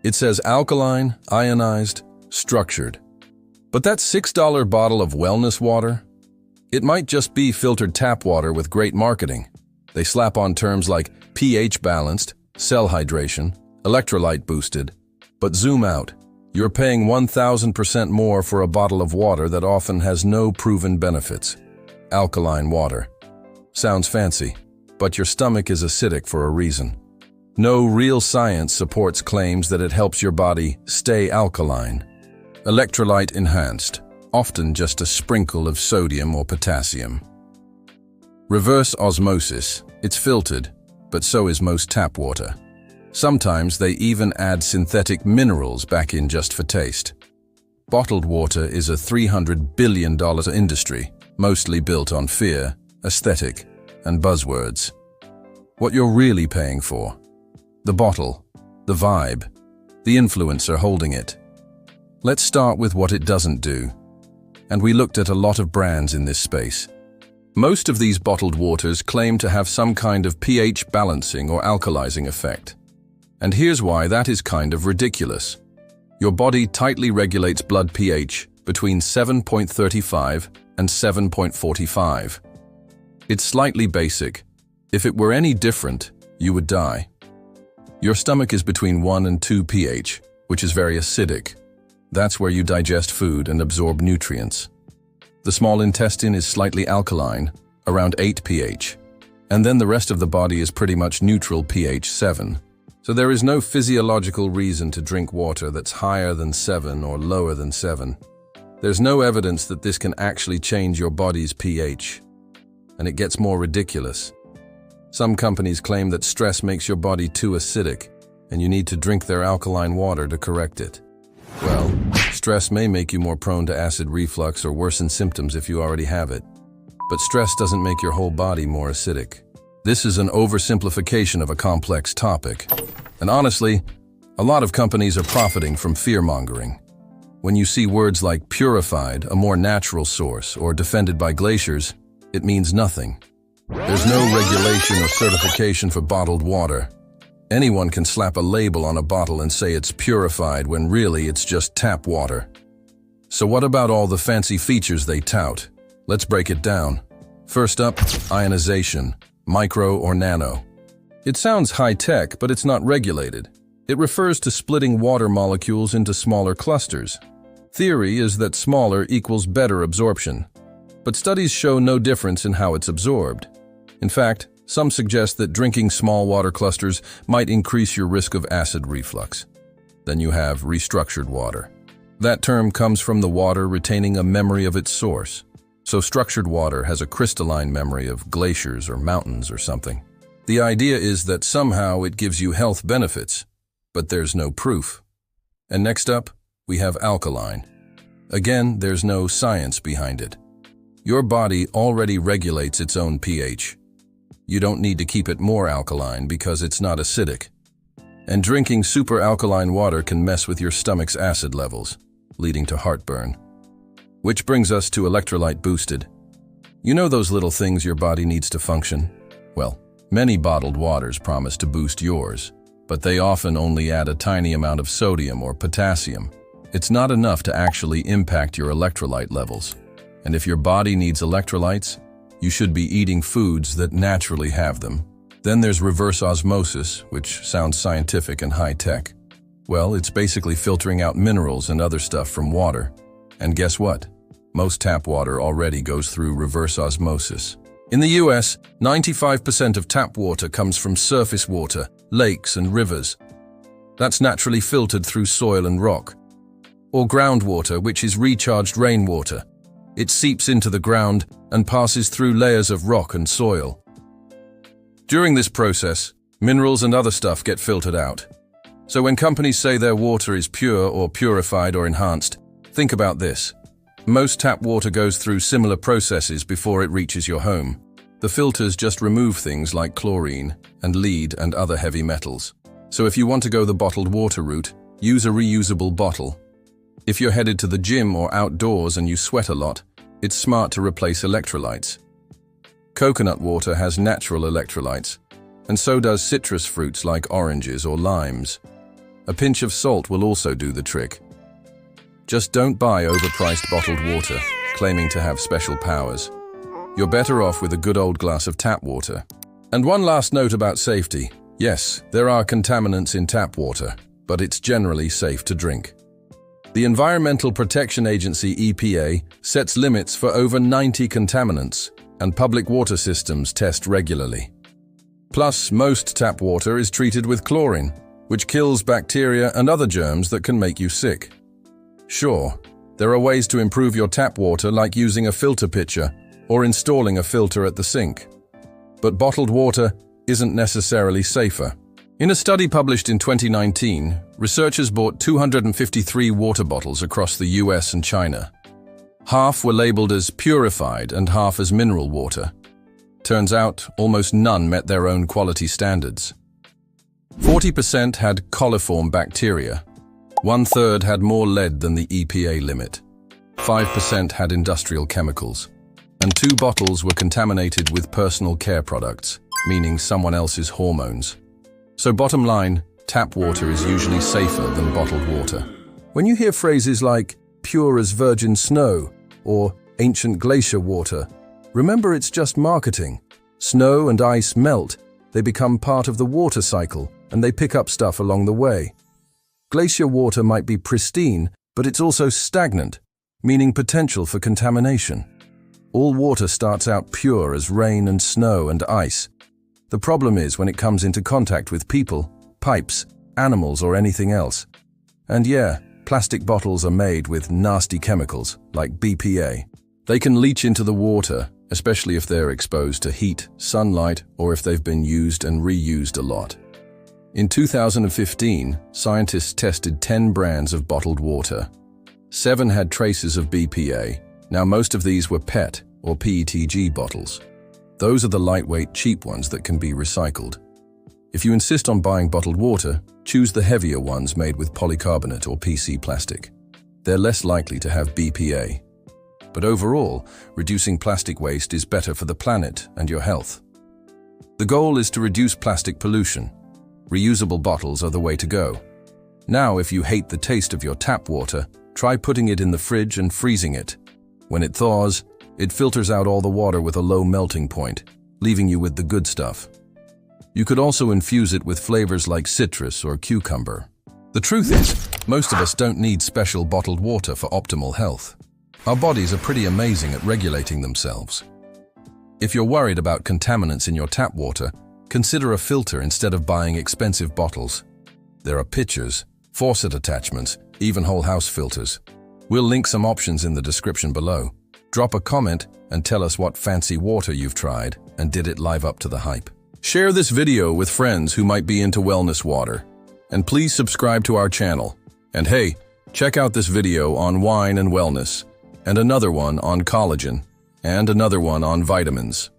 It says alkaline, ionized, structured. But that $6 bottle of wellness water? It might just be filtered tap water with great marketing. They slap on terms like pH balanced, cell hydration, electrolyte boosted. But zoom out. You're paying 1,000% more for a bottle of water that often has no proven benefits. Alkaline water. Sounds fancy, but your stomach is acidic for a reason. No real science supports claims that it helps your body stay alkaline. Electrolyte enhanced, often just a sprinkle of sodium or potassium. Reverse osmosis. It's filtered, but so is most tap water. Sometimes they even add synthetic minerals back in just for taste. Bottled water is a $300 billion industry, mostly built on fear, aesthetic, and buzzwords. What you're really paying for: the bottle, the vibe, the influencer holding it. Let's start with what it doesn't do. And we looked at a lot of brands in this space. Most of these bottled waters claim to have some kind of pH balancing or alkalizing effect. And here's why that is kind of ridiculous. Your body tightly regulates blood pH between 7.35 and 7.45. It's slightly basic. If it were any different, you would die. Your stomach is between 1 and 2 pH, which is very acidic. That's where you digest food and absorb nutrients. The small intestine is slightly alkaline, around 8 pH. And then the rest of the body is pretty much neutral pH 7. So there is no physiological reason to drink water that's higher than 7 or lower than 7. There's no evidence that this can actually change your body's pH. And it gets more ridiculous. Some companies claim that stress makes your body too acidic, and you need to drink their alkaline water to correct it. Well, stress may make you more prone to acid reflux or worsen symptoms if you already have it. But stress doesn't make your whole body more acidic. This is an oversimplification of a complex topic. And honestly, a lot of companies are profiting from fear-mongering. When you see words like purified, a more natural source, or defended by glaciers, it means nothing. There's no regulation or certification for bottled water. Anyone can slap a label on a bottle and say it's purified when really it's just tap water. So what about all the fancy features they tout? Let's break it down. First up, ionization, micro or nano. It sounds high-tech, but it's not regulated. It refers to splitting water molecules into smaller clusters. Theory is that smaller equals better absorption, but studies show no difference in how it's absorbed. In fact, some suggest that drinking small water clusters might increase your risk of acid reflux. Then you have restructured water. That term comes from the water retaining a memory of its source. So structured water has a crystalline memory of glaciers or mountains or something. The idea is that somehow it gives you health benefits, but there's no proof. And next up, we have alkaline. Again, there's no science behind it. Your body already regulates its own pH. You don't need to keep it more alkaline because it's not acidic. And drinking super alkaline water can mess with your stomach's acid levels, leading to heartburn. Which brings us to electrolyte boosted. You know those little things your body needs to function? Well, many bottled waters promise to boost yours, but they often only add a tiny amount of sodium or potassium. It's not enough to actually impact your electrolyte levels. And if your body needs electrolytes, you should be eating foods that naturally have them. Then there's reverse osmosis, which sounds scientific and high-tech. Well, it's basically filtering out minerals and other stuff from water. And guess what? Most tap water already goes through reverse osmosis. In the US, 95% of tap water comes from surface water, lakes and rivers. That's naturally filtered through soil and rock. Or groundwater, which is recharged rainwater. It seeps into the ground and passes through layers of rock and soil. During this process, minerals and other stuff get filtered out. So when companies say their water is pure or purified or enhanced, think about this. Most tap water goes through similar processes before it reaches your home. The filters just remove things like chlorine and lead and other heavy metals. So if you want to go the bottled water route, use a reusable bottle. If you're headed to the gym or outdoors and you sweat a lot, it's smart to replace electrolytes. Coconut water has natural electrolytes, and so does citrus fruits like oranges or limes. A pinch of salt will also do the trick. Just don't buy overpriced bottled water, claiming to have special powers. You're better off with a good old glass of tap water. And one last note about safety. Yes, there are contaminants in tap water, but it's generally safe to drink. The Environmental Protection Agency (EPA) sets limits for over 90 contaminants, and public water systems test regularly. Plus, most tap water is treated with chlorine, which kills bacteria and other germs that can make you sick. Sure, there are ways to improve your tap water, like using a filter pitcher or installing a filter at the sink. But bottled water isn't necessarily safer. In a study published in 2019, researchers bought 253 water bottles across the US and China. Half were labeled as purified and half as mineral water. Turns out, almost none met their own quality standards. 40% had coliform bacteria. 1/3 had more lead than the EPA limit. 5% had industrial chemicals. And 2 bottles were contaminated with personal care products, meaning someone else's hormones. So bottom line, tap water is usually safer than bottled water. When you hear phrases like pure as virgin snow or ancient glacier water, remember it's just marketing. Snow and ice melt, they become part of the water cycle, and they pick up stuff along the way. Glacier water might be pristine, but it's also stagnant, meaning potential for contamination. All water starts out pure as rain and snow and ice. The problem is when it comes into contact with people, pipes, animals, or anything else. And yeah, plastic bottles are made with nasty chemicals like BPA. They can leach into the water, especially if they're exposed to heat, sunlight, or if they've been used and reused a lot. In 2015, scientists tested 10 brands of bottled water. 7 had traces of BPA. Now most of these were PET or PETG bottles. Those are the lightweight, cheap ones that can be recycled. If you insist on buying bottled water, choose the heavier ones made with polycarbonate or PC plastic. They're less likely to have BPA. But overall, reducing plastic waste is better for the planet and your health. The goal is to reduce plastic pollution. Reusable bottles are the way to go. Now, if you hate the taste of your tap water, try putting it in the fridge and freezing it. When it thaws, it filters out all the water with a low melting point, leaving you with the good stuff. You could also infuse it with flavors like citrus or cucumber. The truth is, most of us don't need special bottled water for optimal health. Our bodies are pretty amazing at regulating themselves. If you're worried about contaminants in your tap water, consider a filter instead of buying expensive bottles. There are pitchers, faucet attachments, even whole house filters. We'll link some options in the description below. Drop a comment and tell us what fancy water you've tried and did it live up to the hype. Share this video with friends who might be into wellness water. And please subscribe to our channel. And hey, check out this video on wine and wellness, and another one on collagen, and another one on vitamins.